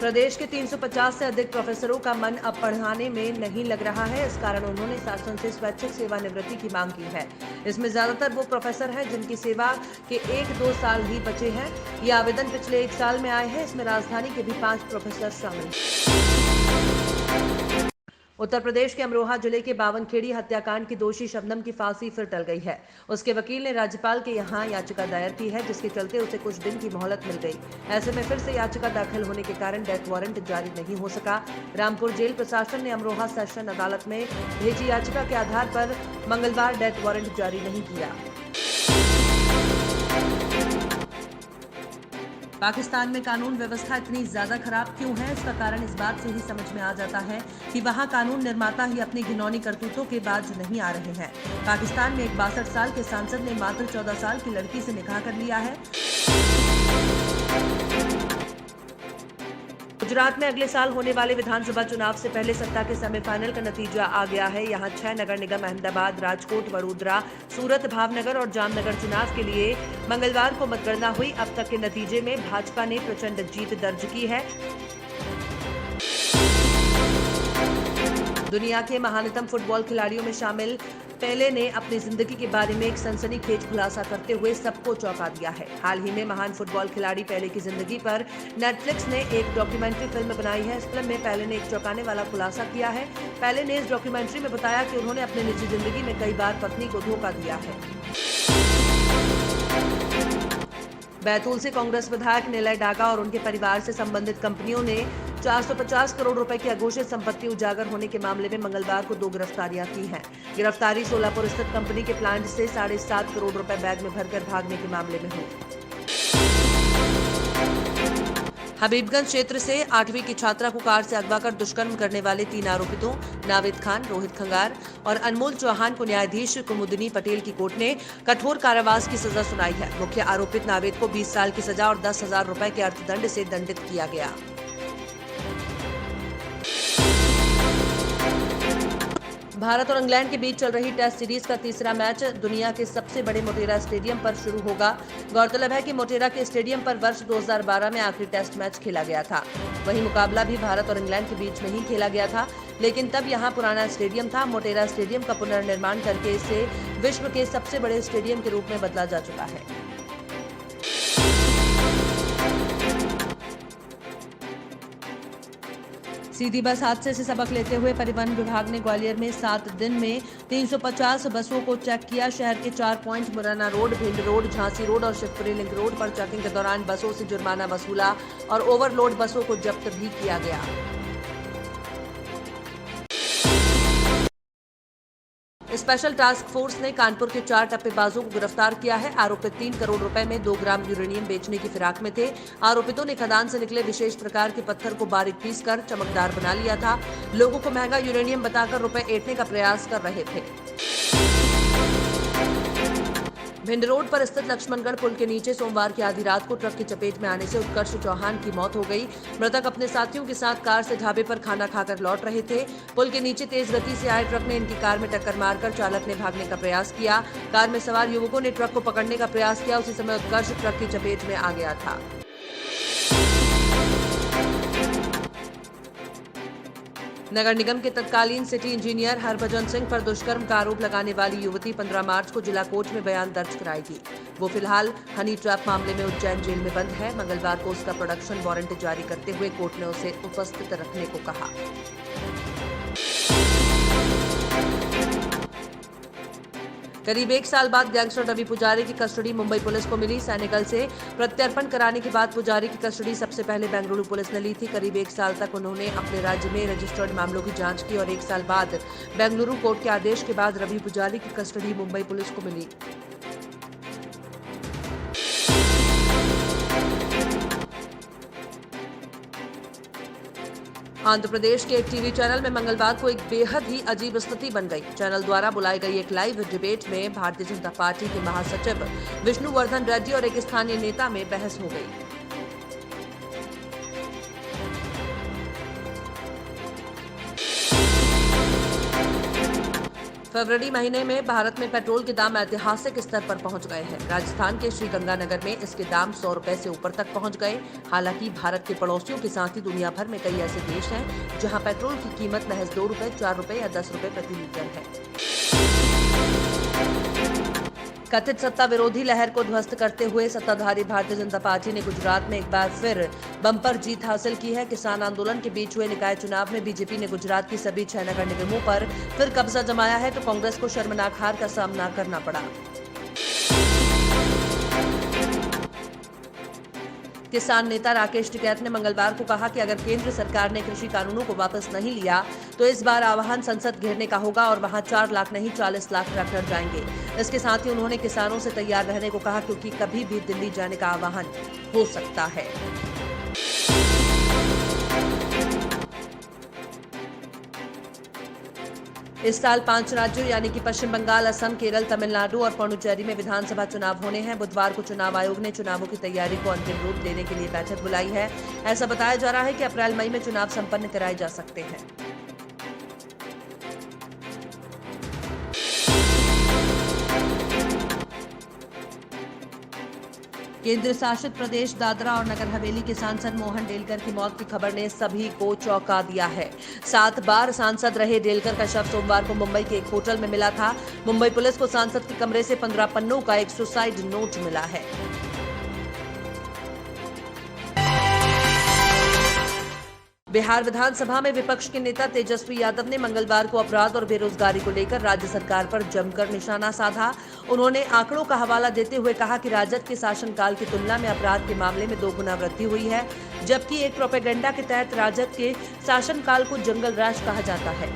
प्रदेश के 350 से अधिक प्रोफेसरों का मन अब पढ़ाने में नहीं लग रहा है। इस कारण उन्होंने शासन से स्वैच्छिक सेवानिवृत्ति की मांग की है। इसमें ज्यादातर वो प्रोफेसर हैं जिनकी सेवा के 1-2 साल ही बचे हैं। ये आवेदन पिछले 1 साल में आए हैं। इसमें राजधानी के भी 5 प्रोफेसर शामिल हैं। उत्तर प्रदेश के अमरोहा जिले के बावनखेड़ी हत्याकांड की दोषी शबनम की फांसी फिर टल गई है। उसके वकील ने राज्यपाल के यहां याचिका दायर की है, जिसके चलते उसे कुछ दिन की मोहलत मिल गई। ऐसे में फिर से याचिका दाखिल होने के कारण डेथ वारंट जारी नहीं हो सका। रामपुर जेल प्रशासन ने अमरोहा सेशन अदालत में भेजी याचिका के आधार पर मंगलवार डेथ वारंट जारी नहीं किया। पाकिस्तान में कानून व्यवस्था इतनी ज्यादा खराब क्यों है? इसका कारण इस बात से ही समझ में आ जाता है कि वहां कानून निर्माता ही अपनी घिनौनी करतूतों के बाज नहीं आ रहे हैं। पाकिस्तान में एक 62 साल के सांसद ने मात्र 14 साल की लड़की से निकाह कर लिया है। गुजरात में अगले साल होने वाले विधानसभा चुनाव से पहले सत्ता के सेमीफाइनल का नतीजा आ गया है। यहां 6 नगर निगम अहमदाबाद, राजकोट, वडोदरा, सूरत, भावनगर और जामनगर चुनाव के लिए मंगलवार को मतगणना हुई। अब तक के नतीजे में भाजपा ने प्रचंड जीत दर्ज की है। दुनिया के महानतम फुटबॉल खिलाड़ियों में शामिल पेले ने अपनी जिंदगी के बारे में एक सनसनीखेज खुलासा करते हुए सबको चौंका दिया है। हाल ही में महान फुटबॉल खिलाड़ी पेले की जिंदगी पर नेटफ्लिक्स ने एक डॉक्यूमेंट्री फिल्म बनाई है। इस फिल्म में पेले ने एक चौंकाने वाला खुलासा किया है। पेले ने इस डॉक्यूमेंट्री में बताया कि उन्होंने अपनी निजी जिंदगी में कई बार पत्नी को धोखा दिया है। बैतूल से कांग्रेस विधायक निलय डागा और उनके परिवार से संबंधित कंपनियों ने 450 करोड़ रुपए की अघोषित संपत्ति उजागर होने के मामले में मंगलवार को 2 गिरफ्तारियां की हैं। गिरफ्तारी सोलापुर स्थित कंपनी के प्लांट से 7.5 करोड़ रुपए बैग में भरकर भागने के मामले में हुई। हबीबगंज क्षेत्र से 8वीं की छात्रा को कार से अगवा कर दुष्कर्म करने वाले 3 आरोपितों नाविद खान, रोहित खंगार और अनमोल चौहान को न्यायाधीश कुमुदिनी पटेल की कोर्ट ने कठोर कारावास की सजा सुनाई है। मुख्य आरोपित नाविद को 20 साल की सजा और 10,000 रुपए के अर्थदंड से दंडित किया गया। भारत और इंग्लैंड के बीच चल रही टेस्ट सीरीज का तीसरा मैच दुनिया के सबसे बड़े मोटेरा स्टेडियम पर शुरू होगा। गौरतलब है कि मोटेरा के स्टेडियम पर वर्ष 2012 में आखिरी टेस्ट मैच खेला गया था। वहीं मुकाबला भी भारत और इंग्लैंड के बीच में ही खेला गया था, लेकिन तब यहां पुराना स्टेडियम था। मोटेरा स्टेडियम का पुनर्निर्माण करके इसे विश्व के सबसे बड़े स्टेडियम के रूप में बदला जा चुका है। सीधी बस हादसे से सबक लेते हुए परिवहन विभाग ने ग्वालियर में 7 दिन में 350 बसों को चेक किया। शहर के 4 point Morena road, Bhind road, Jhansi road और शिवपुरी लिंक रोड पर चेकिंग के दौरान बसों से जुर्माना वसूला और ओवरलोड बसों को जब्त भी किया गया। स्पेशल टास्क फोर्स ने कानपुर के 4 टप्पेबाजों को गिरफ्तार किया है। आरोपित 3 करोड़ रुपए में 2 ग्राम यूरेनियम बेचने की फिराक में थे। आरोपितों ने खदान से निकले विशेष प्रकार के पत्थर को बारीक पीसकर चमकदार बना लिया था। लोगों को महंगा यूरेनियम बताकर रुपए ऐंठने का प्रयास कर रहे थे। भिंड रोड पर स्थित लक्ष्मणगढ़ पुल के नीचे सोमवार की आधी रात को ट्रक की चपेट में आने से उत्कर्ष चौहान की मौत हो गई। मृतक अपने साथियों के साथ कार से ढाबे पर खाना खाकर लौट रहे थे। पुल के नीचे तेज गति से आए ट्रक ने इनकी कार में टक्कर मारकर चालक ने भागने का प्रयास किया। कार में सवार युवकों ने ट्रक को पकड़ने का प्रयास किया। उसी समय उत्कर्ष ट्रक की चपेट में आ गया था। नगर निगम के तत्कालीन सिटी इंजीनियर हरभजन सिंह पर दुष्कर्म का आरोप लगाने वाली युवती 15 मार्च को जिला कोर्ट में बयान दर्ज कराएगी। वो फिलहाल हनी ट्रैप मामले में उज्जैन जेल में बंद है। मंगलवार को उसका प्रोडक्शन वारंट जारी करते हुए कोर्ट ने उसे उपस्थित रखने को कहा। करीब 1 साल बाद गैंगस्टर रवि पुजारी की कस्टडी मुंबई पुलिस को मिली। सैनिकल से प्रत्यर्पण कराने के बाद पुजारी की कस्टडी सबसे पहले बेंगलुरु पुलिस ने ली थी। करीब 1 साल तक उन्होंने अपने राज्य में रजिस्टर्ड मामलों की जांच की और 1 साल बाद बेंगलुरु कोर्ट के आदेश के बाद रवि पुजारी की कस्टडी मुंबई पुलिस को मिली। आंध्र प्रदेश के एक टीवी चैनल में मंगलवार को एक बेहद ही अजीब स्थिति बन गई। चैनल द्वारा बुलाई गई एक लाइव डिबेट में भारतीय जनता पार्टी के महासचिव विष्णुवर्धन रेड्डी और एक स्थानीय नेता में बहस हो गई। फरवरी महीने में भारत में पेट्रोल के दाम ऐतिहासिक स्तर पर पहुंच गए हैं। राजस्थान के श्रीगंगानगर में इसके दाम 100 रुपए से ऊपर तक पहुंच गए। हालांकि भारत के पड़ोसियों के साथ ही दुनिया भर में कई ऐसे देश हैं जहां पेट्रोल की कीमत महज 2 रुपए, 4 रुपए या 10 रुपए प्रति लीटर है। कथित सत्ता विरोधी लहर को ध्वस्त करते हुए सत्ताधारी भारतीय जनता पार्टी ने गुजरात में एक बार फिर बम्पर जीत हासिल की है। किसान आंदोलन के बीच हुए निकाय चुनाव में बीजेपी ने गुजरात की सभी 6 नगर निगमों पर फिर कब्जा जमाया है, तो कांग्रेस को शर्मनाक हार का सामना करना पड़ा। किसान नेता राकेश टिकैत ने मंगलवार को कहा कि अगर केंद्र सरकार ने कृषि कानूनों को वापस नहीं लिया तो इस बार आह्वान संसद घेरने का होगा और वहां 4 लाख नहीं 40 लाख ट्रैक्टर जाएंगे। इसके साथ ही उन्होंने किसानों से तैयार रहने को कहा, क्योंकि कभी भी दिल्ली जाने का आह्वान हो सकता है। इस साल 5 राज्यों यानी कि पश्चिम बंगाल, असम, केरल, तमिलनाडु और पुडुचेरी में विधानसभा चुनाव होने हैं। बुधवार को चुनाव आयोग ने चुनावों की तैयारी को अंतिम रूप देने के लिए बैठक बुलाई है। ऐसा बताया जा रहा है कि अप्रैल मई में चुनाव संपन्न कराए जा सकते हैं। केंद्र शासित प्रदेश दादरा और नगर हवेली के सांसद मोहन डेलकर की मौत की खबर ने सभी को चौंका दिया है। 7 बार सांसद रहे डेलकर का शव सोमवार को मुंबई के एक होटल में मिला था। मुंबई पुलिस को सांसद के कमरे से 15 पन्नों का एक सुसाइड नोट मिला है। बिहार विधानसभा में विपक्ष के नेता तेजस्वी यादव ने मंगलवार को अपराध और बेरोजगारी को लेकर राज्य सरकार पर जमकर निशाना साधा। उन्होंने आंकड़ों का हवाला देते हुए कहा कि राजद के शासनकाल की तुलना में अपराध के मामले में 2 गुना वृद्धि हुई है, जबकि एक प्रोपेगेंडा के तहत राजद के शासनकाल को जंगल राज कहा जाता है।